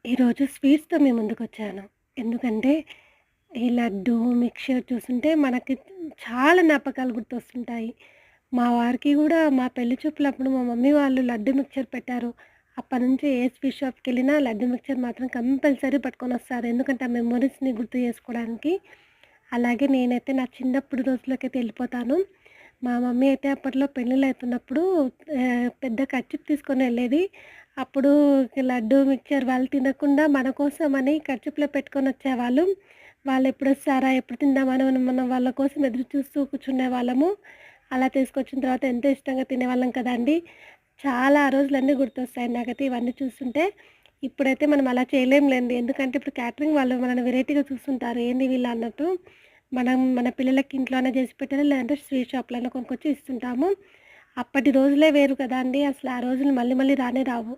ఈరోజు స్వీట్స్‌తో మీ ముందుకొచ్చాను. ఎందుకంటే, ఈ లడ్డు, మిక్చర్ చూస్తుంటే మనకి చాలా జ్ఞాపకాలు గుర్తొస్తుంటాయి. మా వారికి గూడా మా పెళ్లి చూపులప్పుడు మా మమ్మీ వాళ్ళు లడ్డు మిక్చర్ పెట్టారు. అప్పటినుంచి ఏ స్వీట్ షాప్‌కెళ్ళినా లడ్డు మిక్చర్ మాత్రం కంపల్సరీ పట్టుకొనొస్తారు. ఎందుకంటే, ఆ మెమోరీస్‌ని గుర్తు చేసుకోవడానికి. అలాగే నేనైతే నా చిన్నప్పుడు రోజులకైతే ఎళ్ళిపోతాను. మా మమ్మీ అయితే అప్పట్లో పెళ్ళిళ్ళైతున్నప్పుడు పెద్ద కర్చీఫ్ తీసుకొనెళ్ళేది. అప్పుడు లడ్డు, మిక్చర్ వాళ్ళు తినకుండా మన కోసమని కర్చీఫ్‌లో పెట్టుకొనొచ్చేవాళ్ళు. వాళ్ళెప్పుడొస్తారా? ఎప్పుడు తిందామని మనం వాళ్ళ కోసం ఎదురు చూస్తూ కూర్చునేవాళ్ళము. అలా తీసుకొచ్చిన తర్వాత ఎంతో ఇష్టంగా తినేవాళ్ళం కదండీ! చాలా ఆ రోజులన్నీ గుర్తొస్తాయి నాకైతే ఇవన్నీ చూస్తుంటే. ఇప్పుడైతే మనం అలా చేయలేంలెండి. ఎందుకంటే ఇప్పుడు క్యాటరింగ్ వాళ్ళు మనల్ని వెరైటీగా చూస్తుంటారు. ఏంది వీళ్ళు అన్నట్టు. మనం మన పిల్లలకి ఇంట్లోనే చేసి పెట్టాలి. లేదంటే స్వీట్ షాప్‌లోనే కొనుక్కొచ్చి ఇస్తుంటాము. అప్పటి రోజులే వేరు కదండీ! అసలు ఆ రోజులు మళ్ళీ మళ్ళీ రానే రావు.